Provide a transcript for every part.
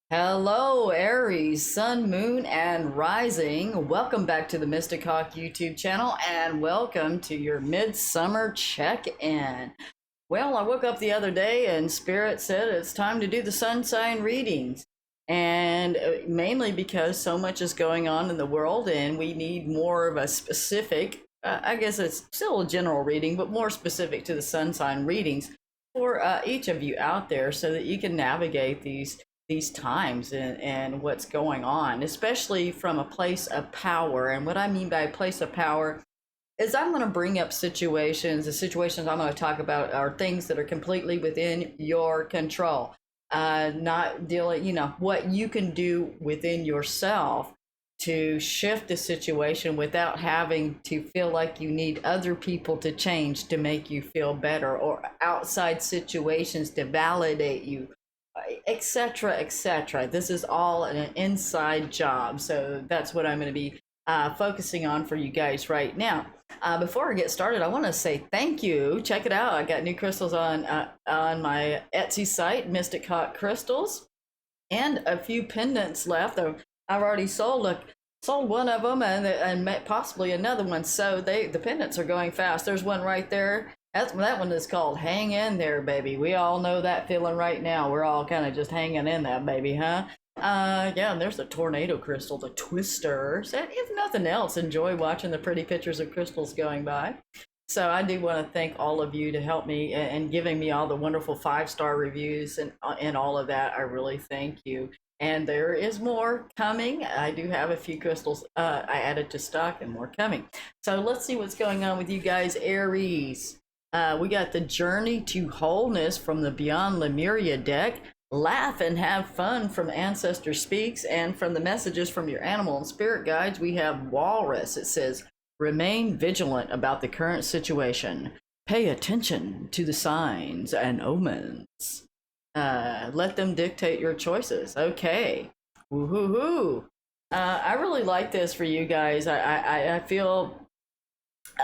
Hello, Aries, Sun, Moon, and Rising. Welcome back to the Mystic Hawk YouTube channel and welcome to your Midsummer check-in. Well, I woke up the other day and Spirit said it's time to do the sun sign readings. And mainly because so much is going on in the world and we need more of a specific, I guess it's still a general reading, but more specific to the sun sign readings for each of you out there so that you can navigate these times and what's going on, especially from a place of power. And what I mean by a place of power is I'm going to bring up situations. The situations I'm going to talk about are things that are completely within your control. Not dealing, what you can do within yourself to shift the situation without having to feel like you need other people to change to make you feel better, or outside situations to validate you, etc., etc. This is all an inside job, so that's what I'm going to be focusing on for you guys right now. Before I get started, I want to say thank you. Check it out. I got new crystals on my Etsy site, Mystic Hawk Crystals, and a few pendants left. I've already sold one of them and possibly another one. So the pendants are going fast. There's one right there. That one is called Hang In There, Baby. We all know that feeling right now. We're all kind of just hanging in that, baby, huh? Yeah, and there's the tornado crystal, the twister. So if nothing else, enjoy watching the pretty pictures of crystals going by. So I do want to thank all of you to help me and giving me all the wonderful 5-star reviews and all of that. I really thank you. And there is more coming. I do have a few crystals I added to stock and more coming. So let's see what's going on with you guys, Aries. We got the Journey to Wholeness from the Beyond Lemuria deck. Laugh and have fun from Ancestor Speaks. And from the messages from your animal and spirit guides, we have Walrus. It says, remain vigilant about the current situation. Pay attention to the signs and omens. Let them dictate your choices. Okay. Woo-hoo-hoo. I really like this for you guys. I feel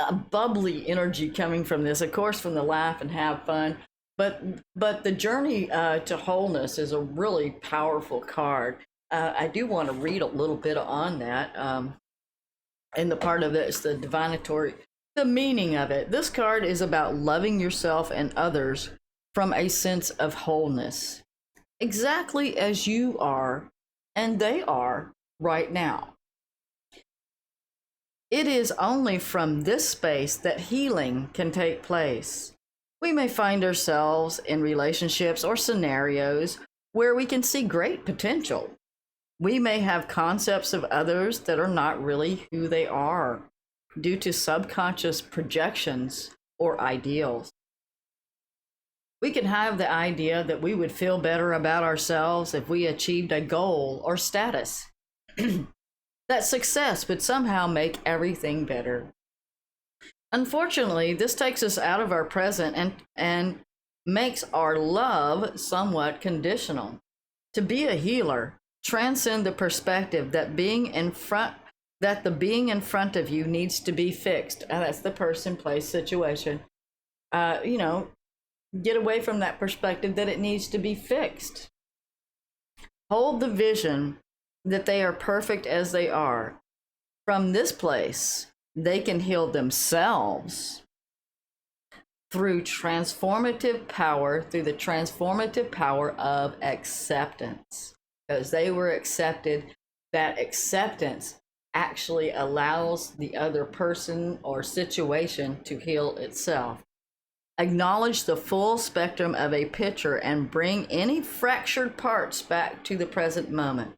a bubbly energy coming from this, of course, from the laugh and have fun, but the Journey to Wholeness is a really powerful card. I do want to read a little bit on that, and the part of it is the divinatory, the meaning of it. This card is about loving yourself and others from a sense of wholeness, exactly as you are and they are right now. It is only from this space that healing can take place. We may find ourselves in relationships or scenarios where we can see great potential. We may have concepts of others that are not really who they are due to subconscious projections or ideals. We can have the idea that we would feel better about ourselves if we achieved a goal or status. That success would somehow make everything better. Unfortunately, this takes us out of our present and makes our love somewhat conditional. To be a healer, transcend the perspective that the being in front of you needs to be fixed. And that's the person, place, situation. Get away from that perspective that it needs to be fixed. Hold the vision that they are perfect as they are. From this place, they can heal themselves through the transformative power of acceptance. Because they were accepted, that acceptance actually allows the other person or situation to heal itself. Acknowledge the full spectrum of a picture and bring any fractured parts back to the present moment.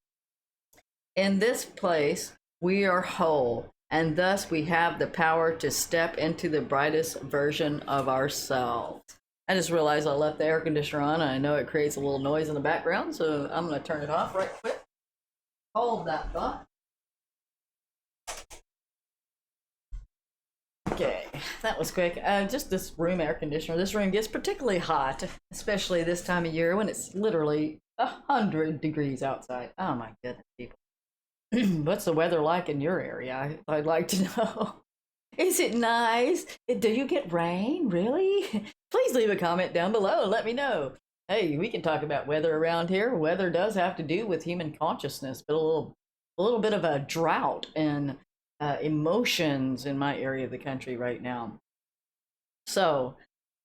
In this place, we are whole, and thus we have the power to step into the brightest version of ourselves. I just realized I left the air conditioner on, and I know it creates a little noise in the background, so I'm going to turn it off right quick. Hold that thought. Okay, that was quick. Just this room air conditioner. This room gets particularly hot, especially this time of year when it's literally 100 degrees outside. Oh my goodness, people. What's the weather like in your area? I'd like to know. Is it nice? Do you get rain? Really? Please leave a comment down below and let me know. Hey, we can talk about weather around here. Weather does have to do with human consciousness, but a little bit of a drought and emotions in my area of the country right now. So,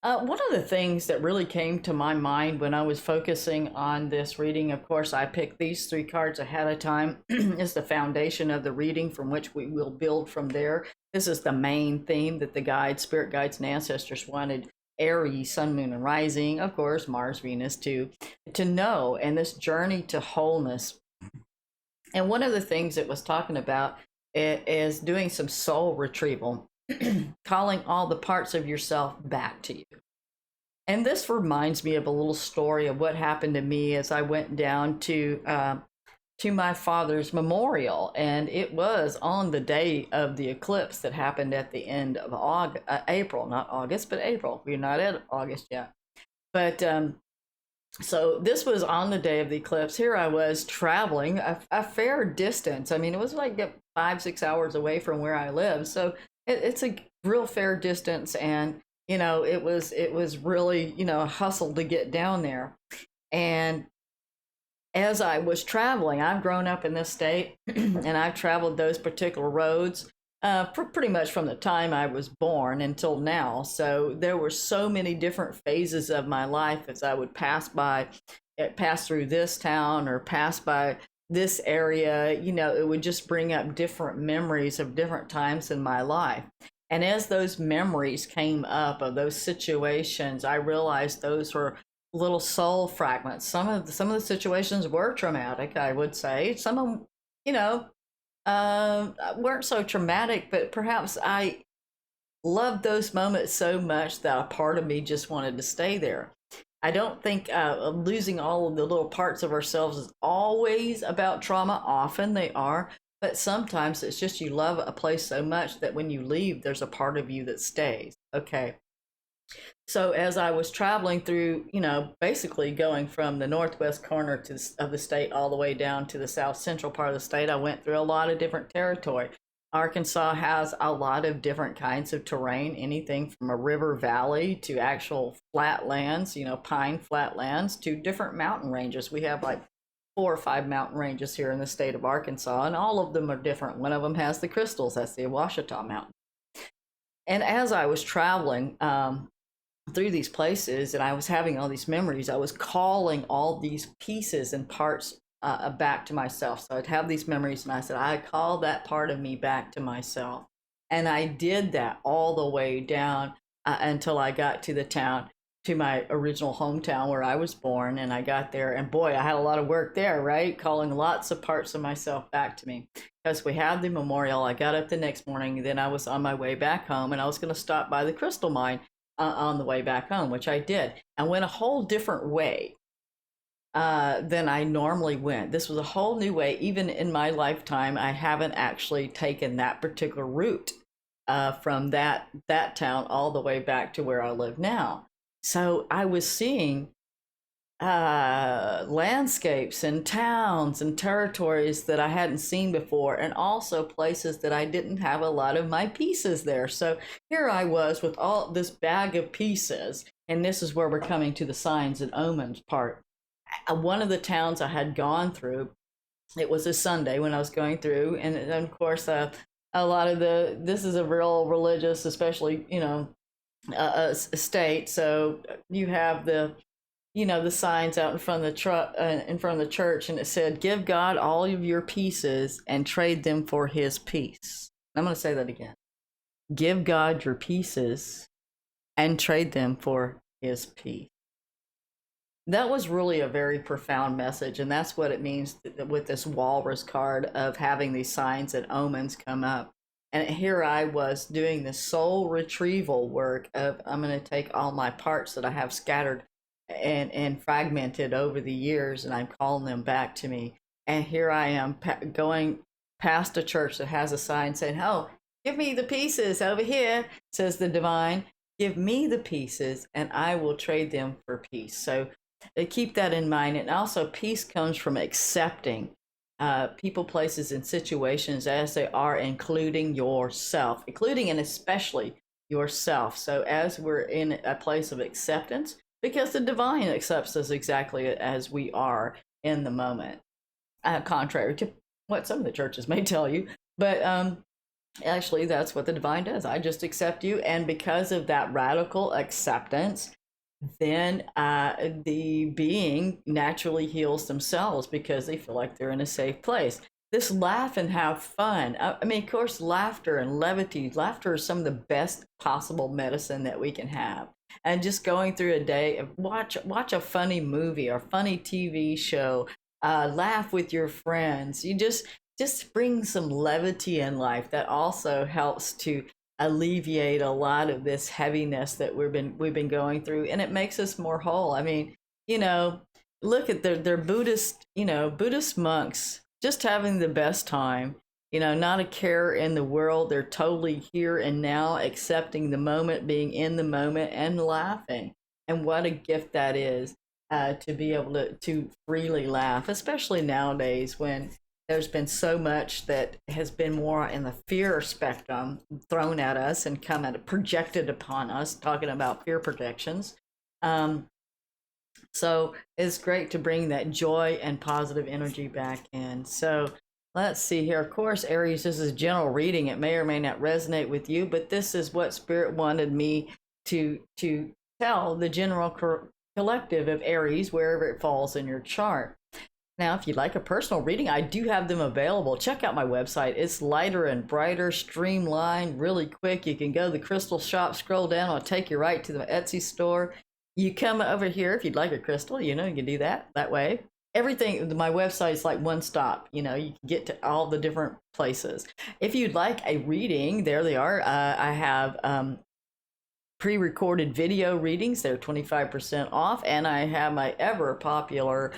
one of the things that really came to my mind when I was focusing on this reading, of course, I picked these three cards ahead of time, is the foundation of the reading from which we will build from there. This is the main theme that the guides, spirit guides, and ancestors wanted Aries, Sun, Moon, and Rising, of course, Mars, Venus, to know, and this journey to wholeness. And one of the things it was talking about is doing some soul retrieval, calling all the parts of yourself back to you. And this reminds me of a little story of what happened to me as I went down to my father's memorial, and it was on the day of the eclipse that happened at the end of April, not August, but April. We're not at August yet, but so this was on the day of the eclipse. Here I was traveling a fair distance. I mean, it was like 5, 6 hours away from where I live, so it's a real fair distance, and it was really a hustle to get down there. And as I was traveling, I've grown up in this state, and I've traveled those particular roads pretty much from the time I was born until now. So there were so many different phases of my life as I would pass through this town or pass by this area. It would just bring up different memories of different times in my life. And as those memories came up of those situations, I realized those were little soul fragments. Some of the situations were traumatic, I would say. Some of them, weren't so traumatic, but perhaps I loved those moments so much that a part of me just wanted to stay there. I don't think losing all of the little parts of ourselves is always about trauma. Often they are, but sometimes it's just you love a place so much that when you leave, there's a part of you that stays. Okay. So as I was traveling through, basically going from the northwest corner of the state all the way down to the south central part of the state, I went through a lot of different territory. Arkansas has a lot of different kinds of terrain, anything from a river valley to actual flatlands, pine flatlands, to different mountain ranges. We have like 4 or 5 mountain ranges here in the state of Arkansas, and all of them are different. One of them has the crystals, that's the Ouachita Mountain. And as I was traveling, through these places and I was having all these memories, I was calling all these pieces and parts back to myself. So I'd have these memories and I said, I call that part of me back to myself. And I did that all the way down until I got to my original hometown where I was born. And I got there, and boy, I had a lot of work there, right? Calling lots of parts of myself back to me. Because we had the memorial, I got up the next morning, then I was on my way back home, and I was going to stop by the crystal mine on the way back home, which I did, and went a whole different way than I normally went. This was a whole new way. Even in my lifetime, I haven't actually taken that particular route from that town all the way back to where I live now. So I was seeing landscapes and towns and territories that I hadn't seen before, and also places that I didn't have a lot of my pieces there. So here I was with all this bag of pieces, and this is where we're coming to the signs and omens part. One of the towns I had gone through, it was a Sunday when I was going through, and of course, a lot of this is a real religious, especially, state. So you have the signs out in front of the truck, in front of the church, and it said, "Give God all of your pieces and trade them for His peace." I'm going to say that again. Give God your pieces and trade them for His peace. That was really a very profound message, and that's what it means with this walrus card of having these signs and omens come up. And here I was doing the soul retrieval work of, I'm going to take all my parts that I have scattered and fragmented over the years, and I'm calling them back to me. And here I am going past a church that has a sign saying, "Oh, give me the pieces over here," says the divine. "Give me the pieces and I will trade them for peace." So keep that in mind. And also, peace comes from accepting people, places, and situations as they are, including yourself, including and especially yourself. So as we're in a place of acceptance, because the divine accepts us exactly as we are in the moment, contrary to what some of the churches may tell you. But actually, that's what the divine does. I just accept you. And because of that radical acceptance, then the being naturally heals themselves because they feel like they're in a safe place. This laugh and have fun. I mean, of course, laughter and levity. Laughter is some of the best possible medicine that we can have. And just going through a day, watch a funny movie or funny TV show, laugh with your friends. You just bring some levity in life. That also helps to alleviate a lot of this heaviness that we've been going through, and it makes us more whole. I mean, you know, look at their Buddhist, Buddhist monks just having the best time. Not a care in the world. They're totally here and now, accepting the moment, being in the moment, and laughing. And what a gift that is, to be able to freely laugh, especially nowadays when there's been so much that has been more in the fear spectrum thrown at us and projected upon us, talking about fear projections. So it's great to bring that joy and positive energy back in. So let's see here. Of course, Aries, this is general reading. It may or may not resonate with you, but this is what Spirit wanted me to tell the general collective of Aries, wherever it falls in your chart. Now, if you'd like a personal reading, I do have them available. Check out my website. It's lighter and brighter, streamlined, really quick. You can go to the crystal shop, scroll down, it'll take you right to the Etsy store. You come over here if you'd like a crystal, you can do that way. Everything, my website is like one stop. You can get to all the different places. If you'd like a reading, there they are. I have pre-recorded video readings. They're 25% off, and I have my ever popular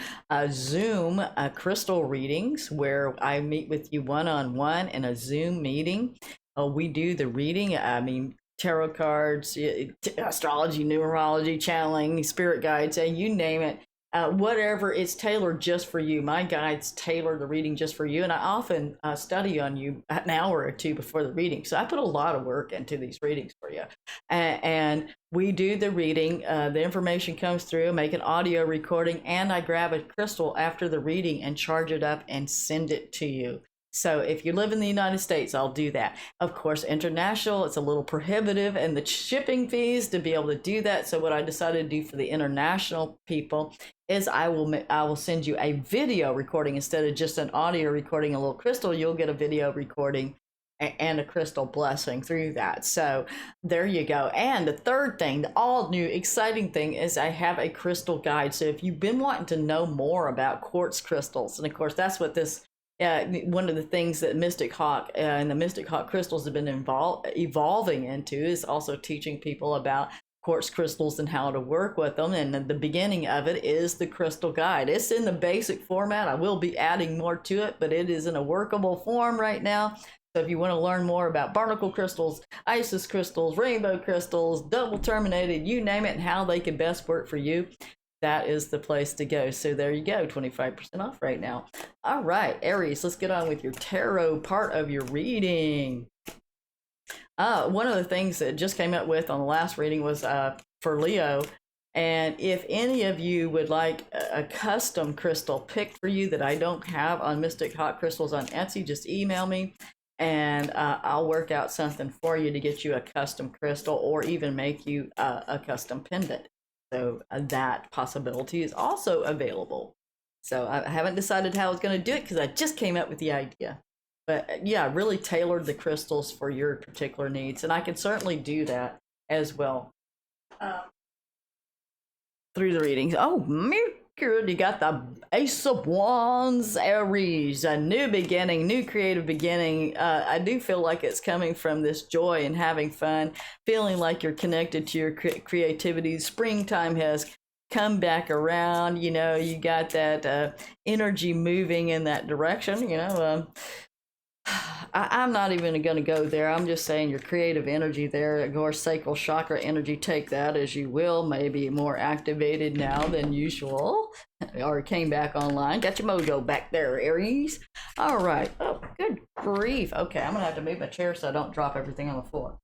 Zoom crystal readings where I meet with you one-on-one in a Zoom meeting. We do the reading. I mean, tarot cards, astrology, numerology, channeling, spirit guides, and you name it. Whatever, it's tailored just for you. My guides tailor the reading just for you, and I often study on you an hour or two before the reading. So I put a lot of work into these readings for you. And we do the reading. The information comes through, make an audio recording, and I grab a crystal after the reading and charge it up and send it to you. So if you live in the United States, I'll do that. Of course, international, it's a little prohibitive, and the shipping fees to be able to do that. So what I decided to do for the international people is I will send you a video recording instead of just an audio recording, a little crystal. You'll get a video recording and a crystal blessing through that. So there you go. And the third thing, the all new exciting thing, is I have a crystal guide. So if you've been wanting to know more about quartz crystals, and of course that's what this one of the things that Mystic Hawk and the Mystic Hawk crystals have been evolving into is also teaching people about quartz crystals and how to work with them. And the beginning of it is the crystal guide. It's in the basic format. I will be adding more to it, but it is in a workable form right now. So if you want to learn more about barnacle crystals, Isis crystals, rainbow crystals, double terminated, you name it, and how they can best work for you, that is the place to go. So there you go, 25% off right now. All right, Aries, let's get on with your tarot part of your reading. One of the things that just came up with on the last reading was for Leo. And if any of you would like a custom crystal picked for you that I don't have on Mystic Hawk Crystals on Etsy, just email me and I'll work out something for you to get you a custom crystal or even make you a custom pendant. So that possibility is also available. So I haven't decided how I was going to do it because I just came up with the idea. But yeah, I really tailored the crystals for your particular needs. And I can certainly do that as well through the readings. Oh, Mercury, you got the Ace of Wands, Aries, a new beginning, new creative beginning. I do feel like it's coming from this joy and having fun, feeling like you're connected to your creativity. Springtime has come back around. You got that energy moving in that direction. I'm not even going to go there. I'm just saying your creative energy there, your sacral chakra energy, take that as you will. Maybe more activated now than usual, or came back online. Got your mojo back there, Aries. All right. Oh, good grief. Okay, I'm going to have to move my chair so I don't drop everything on the floor.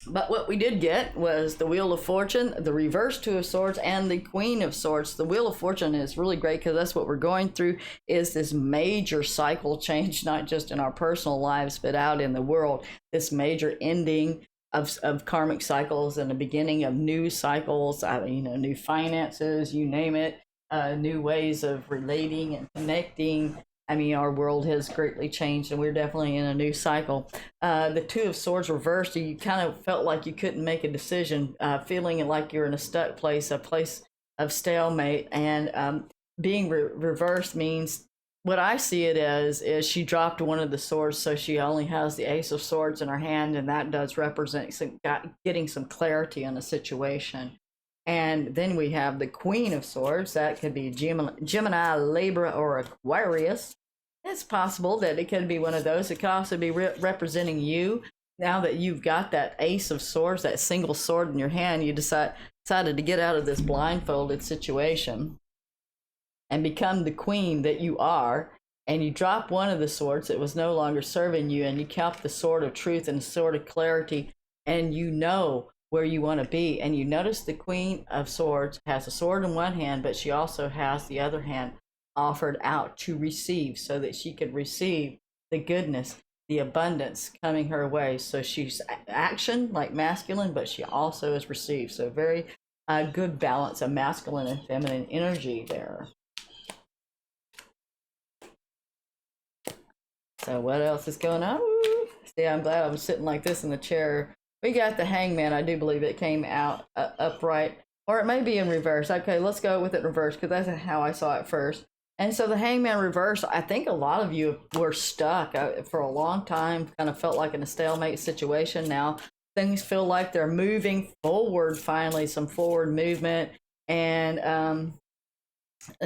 But what we did get was the Wheel of Fortune, the reverse Two of Swords, and the Queen of Swords. The Wheel of Fortune is really great because that's what we're going through, is this major cycle change, not just in our personal lives, but out in the world. This major ending of karmic cycles and the beginning of new cycles, new finances, you name it, new ways of relating and connecting. I mean, our world has greatly changed, and we're definitely in a new cycle. The Two of Swords reversed, you kind of felt like you couldn't make a decision, feeling like you're in a stuck place, a place of stalemate. And being reversed means, what I see it as, is she dropped one of the swords, so she only has the Ace of Swords in her hand, and that does represent getting some clarity on a situation. And then we have the Queen of Swords. That could be Gemini, Libra, or Aquarius. It's possible that it could be one of those. It could also be representing you. Now that you've got that Ace of Swords, that single sword in your hand, you decided to get out of this blindfolded situation and become the queen that you are. And you drop one of the swords that was no longer serving you, and you kept the sword of truth and the sword of clarity, and you know where you want to be. And you notice the Queen of Swords has a sword in one hand, but she also has the other hand offered out to receive, so that she could receive the goodness, the abundance coming her way. So she's action like masculine, but she also is received. So very good balance of masculine and feminine energy there. So what else is going on? See, I'm glad I was sitting like this in the chair. We got the Hangman. I do believe it came out upright, or it may be in reverse. Okay, let's go with it reverse, because that's how I saw it first. And so the Hangman reverse, I think a lot of you were stuck for a long time, kind of felt like in a stalemate situation. Now things feel like they're moving forward, finally, some forward movement, and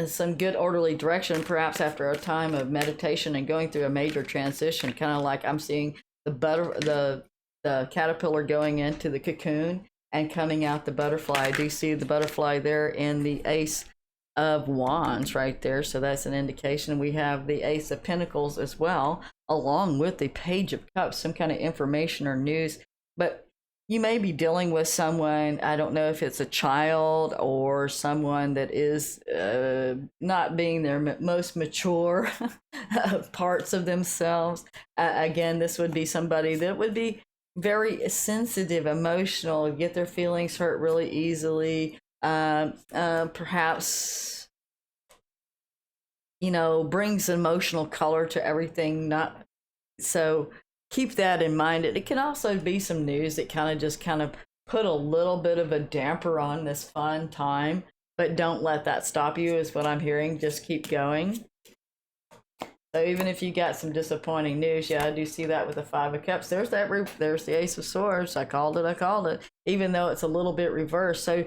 some good orderly direction, perhaps after a time of meditation and going through a major transition, kind of like I'm seeing the caterpillar going into the cocoon and coming out the butterfly. I do see the butterfly there in the Ace of Wands right there, so that's an indication. We have the Ace of Pentacles as well, along with the Page of Cups, some kind of information or news. But you may be dealing with someone, I don't know if it's a child or someone that is not being their most mature parts of themselves. Again, this would be somebody that would be very sensitive, emotional, get their feelings hurt really easily. Perhaps, brings emotional color to everything. Not so. Keep that in mind. It can also be some news that kind of put a little bit of a damper on this fun time, but don't let that stop you, is what I'm hearing. Just keep going. So even if you got some disappointing news, yeah, I do see that with the Five of Cups. There's the Ace of Swords. I called it. Even though it's a little bit reversed. So,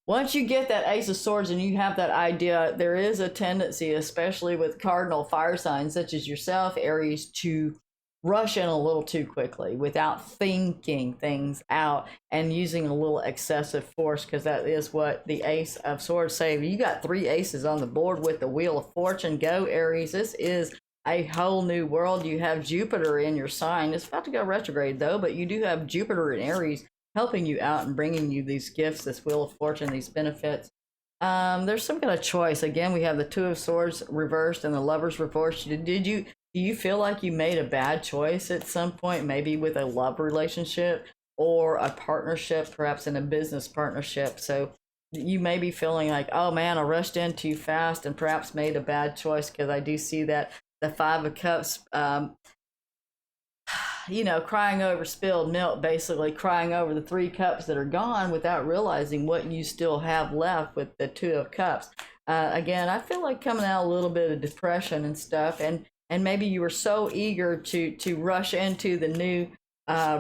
once you get that Ace of Swords and you have that idea, there is a tendency, especially with cardinal fire signs such as yourself, Aries, to rush in a little too quickly without thinking things out and using a little excessive force, because that is what the Ace of Swords say. You got 3 aces on the board with the Wheel of Fortune. Go, Aries. This is a whole new world. You have Jupiter in your sign. It's about to go retrograde though, but you do have Jupiter in Aries helping you out and bringing you these gifts, this Wheel of Fortune, these benefits. There's some kind of choice. Again, we have the Two of Swords reversed and the Lovers reversed. Do you feel like you made a bad choice at some point, maybe with a love relationship or a partnership, perhaps in a business partnership? So you may be feeling like, oh man, I rushed in too fast and perhaps made a bad choice, because I do see that the Five of Cups, crying over spilled milk, basically crying over the 3 cups that are gone without realizing what you still have left with the Two of Cups. Again, I feel like coming out a little bit of depression and stuff, and maybe you were so eager to rush into the new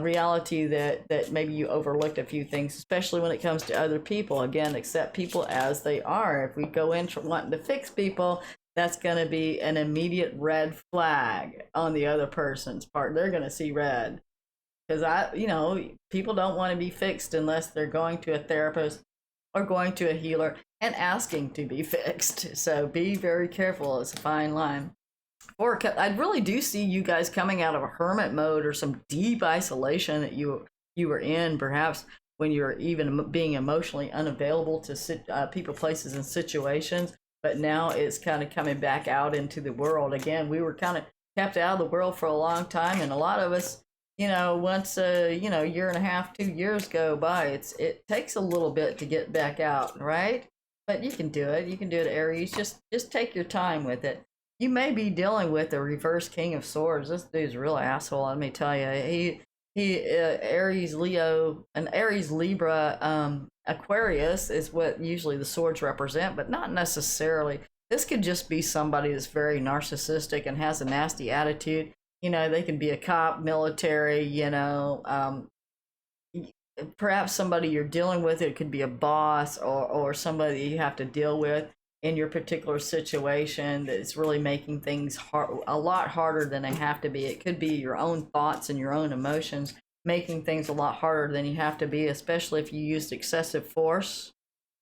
reality that maybe you overlooked a few things, especially when it comes to other people. Again, accept people as they are. If we go in wanting to fix people, that's going to be an immediate red flag on the other person's part. They're going to see red, because people don't want to be fixed unless they're going to a therapist or going to a healer and asking to be fixed. So be very careful. It's a fine line. I really do see you guys coming out of a hermit mode or some deep isolation that you you were in, perhaps when you were even being emotionally unavailable to people, places, and situations. But now it's kind of coming back out into the world again. We were kind of kept out of the world for a long time, and a lot of us, once year and a half, 2 years go by, it takes a little bit to get back out, right? But you can do it. You can do it, Aries. Just take your time with it. You may be dealing with the reverse King of Swords. This dude's a real asshole. Let me tell you. He Aries Leo, an Aries Libra, Aquarius is what usually the swords represent, but not necessarily. This could just be somebody that's very narcissistic and has a nasty attitude. They can be a cop, military, perhaps somebody you're dealing with. It could be a boss, or somebody you have to deal with in your particular situation that's really making things a lot harder than they have to be. It could be your own thoughts and your own emotions making things a lot harder than you have to be, especially if you used excessive force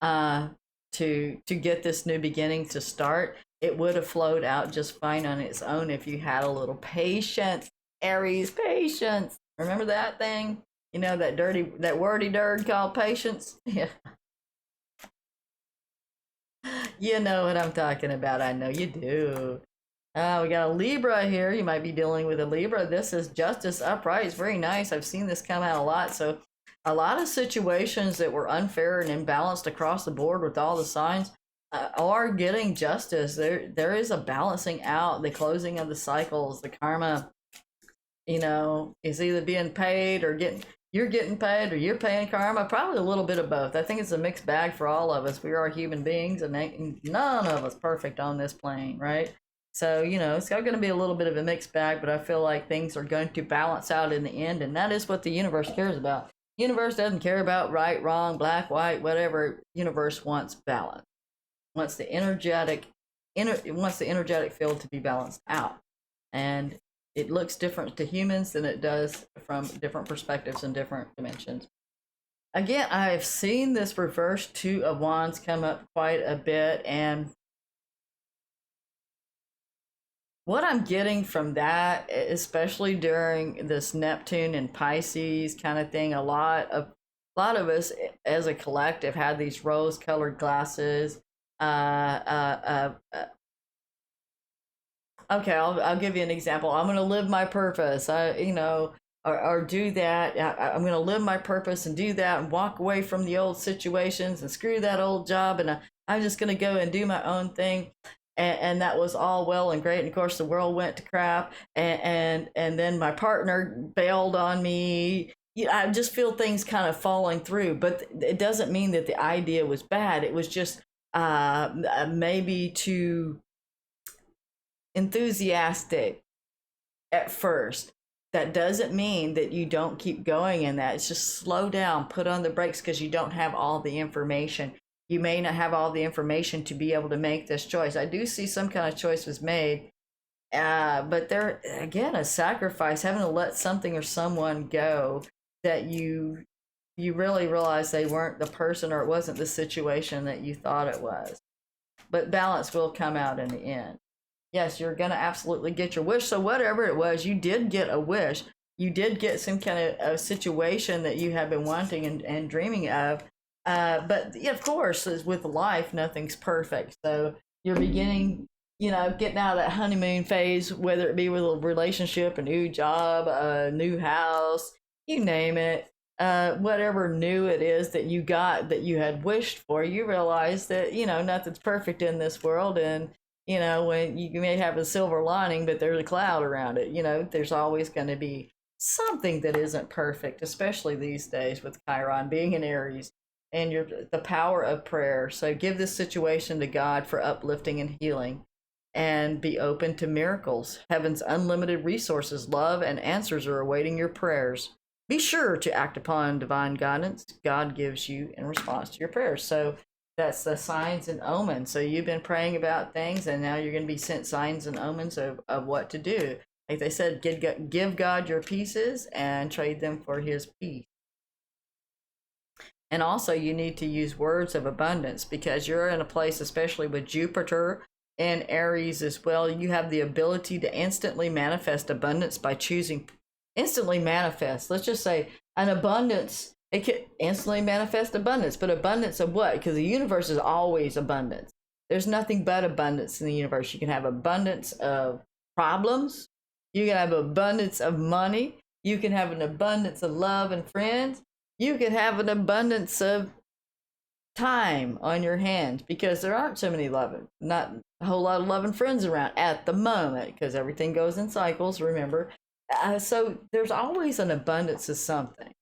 to get this new beginning to start. It would have flowed out just fine on its own if you had a little patience. Aries, patience. Remember that thing? That wordy dirt called patience? Yeah. You know what I'm talking about. I know you do. We got a Libra here. You might be dealing with a Libra. This is Justice upright. It's very nice. I've seen this come out a lot. So a lot of situations that were unfair and imbalanced across the board with all the signs are getting justice. There is a balancing out, the closing of the cycles, the karma, is either being paid or you're getting paid or you're paying karma. Probably a little bit of both. I think it's a mixed bag for all of us. We are human beings, and none of us perfect on this plane, right? So, it's going to be a little bit of a mixed bag, but I feel like things are going to balance out in the end, and that is what the universe cares about. Universe doesn't care about right, wrong, black, white, whatever. Universe wants balance. Wants the energetic field to be balanced out. And it looks different to humans than it does from different perspectives and different dimensions. Again, I've seen this reverse Two of Wands come up quite a bit, and what I'm getting from that, especially during this Neptune and Pisces kind of thing, a lot of us as a collective had these rose-colored glasses. Okay, I'll give you an example. I'm going to live my purpose. Or do that. I'm going to live my purpose and do that and walk away from the old situations and screw that old job, and I'm just going to go and do my own thing. And that was all well and great. And of course, the world went to crap. And then my partner bailed on me. I just feel things kind of falling through. But it doesn't mean that the idea was bad. It was just maybe too enthusiastic at first. That doesn't mean that you don't keep going in that. It's just slow down, put on the brakes, because you don't have all the information. You may not have all the information to be able to make this choice. I do see some kind of choice was made, but there, again, a sacrifice, having to let something or someone go that you really realize they weren't the person, or it wasn't the situation that you thought it was. But balance will come out in the end. Yes, you're going to absolutely get your wish. So whatever it was, you did get a wish. You did get some kind of situation that you have been wanting and dreaming of. But yeah, of course, as with life, nothing's perfect. So you're beginning, getting out of that honeymoon phase, whether it be with a relationship, a new job, a new house, you name it, whatever new it is that you got that you had wished for, you realize that, nothing's perfect in this world. And, when you may have a silver lining, but there's a cloud around it, there's always going to be something that isn't perfect, especially these days with Chiron being in Aries. And the power of prayer. So give this situation to God for uplifting and healing, and be open to miracles. Heaven's unlimited resources, love, and answers are awaiting your prayers. Be sure to act upon divine guidance God gives you in response to your prayers. So that's the signs and omens. So you've been praying about things, and now you're going to be sent signs and omens of what to do. Like they said, give God your pieces and trade them for his peace. And also, you need to use words of abundance, because you're in a place, especially with Jupiter and Aries as well, you have the ability to instantly manifest abundance by choosing. Instantly manifest. Let's just say, An abundance, it could instantly manifest abundance, but abundance of what? Because the universe is always abundance. There's nothing but abundance in the universe. You can have abundance of problems, you can have abundance of money, you can have an abundance of love and friends, you can have an abundance of time on your hands, because there aren't so many loving, not a whole lot of loving friends around at the moment, because everything goes in cycles, remember. So there's always an abundance of something.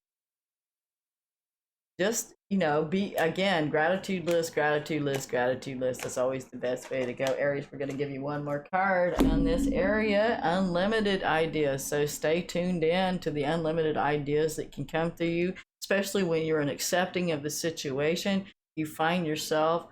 Just, be, again, gratitude list, gratitude list, gratitude list. That's always the best way to go. Aries, we're going to give you one more card on this area, unlimited ideas. So stay tuned in to the unlimited ideas that can come through you, especially when you're an accepting of the situation. You find yourself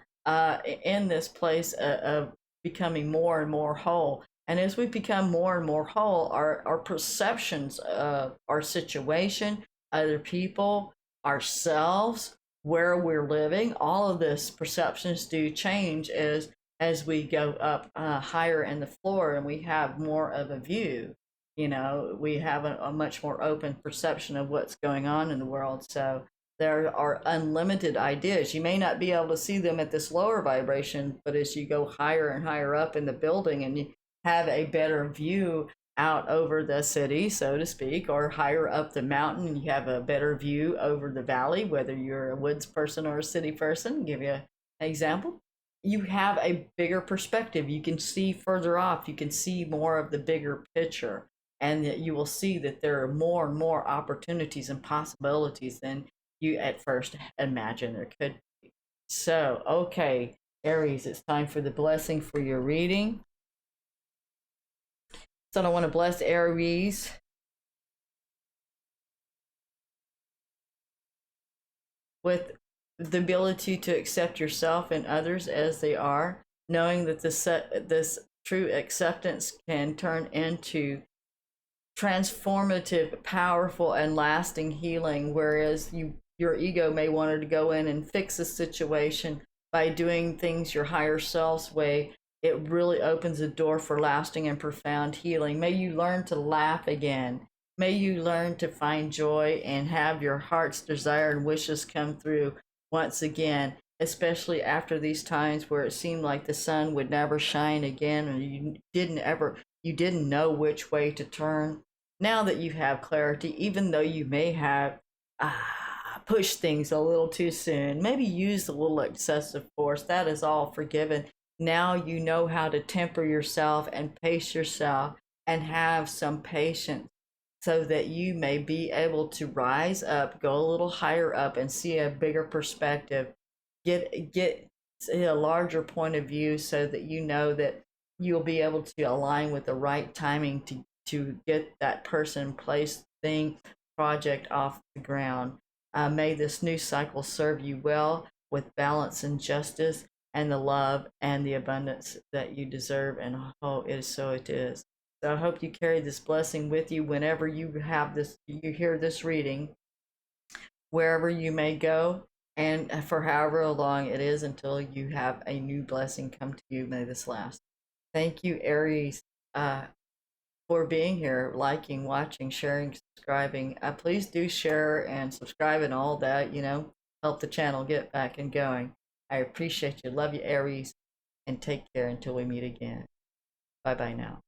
in this place of becoming more and more whole. And as we become more and more whole, our perceptions of our situation, other people, ourselves, where we're living, all of this perceptions do change as we go up higher in the floor, and we have more of a view. We have a much more open perception of what's going on in the world. So there are unlimited ideas. You may not be able to see them at this lower vibration, but as you go higher and higher up in the building, and you have a better view out over the city, so to speak, or higher up the mountain, and you have a better view over the valley, whether you're a woods person or a city person. I'll give you an example. You have a bigger perspective. You can see further off. You can see more of the bigger picture, and that you will see that there are more and more opportunities and possibilities than you at first imagined there could be. So, okay, Aries, it's time for the blessing for your reading. So I want to bless Aries with the ability to accept yourself and others as they are, knowing that this true acceptance can turn into transformative, powerful, and lasting healing. Whereas your ego may want to go in and fix a situation by doing things your higher self's way, it really opens a door for lasting and profound healing. May you learn to laugh again. May you learn to find joy and have your heart's desire and wishes come through once again, especially after these times where it seemed like the sun would never shine again, and you didn't know which way to turn. Now that you have clarity, even though you may have pushed things a little too soon, maybe used a little excessive force, that is all forgiven. Now you know how to temper yourself and pace yourself and have some patience, so that you may be able to rise up, go a little higher up, and see a bigger perspective, get a larger point of view, so that you know that you'll be able to align with the right timing to get that person, place, thing, project off the ground. May this new cycle serve you well, with balance and justice, and the love and the abundance that you deserve. And oh, it is so it is. So I hope you carry this blessing with you whenever you hear this reading, wherever you may go, and for however long it is until you have a new blessing come to you. May this last. Thank you, Aries, for being here, liking, watching, sharing, subscribing. Please do share and subscribe and all that, help the channel get back and going. I appreciate you. Love you, Aries, and take care until we meet again. Bye bye now.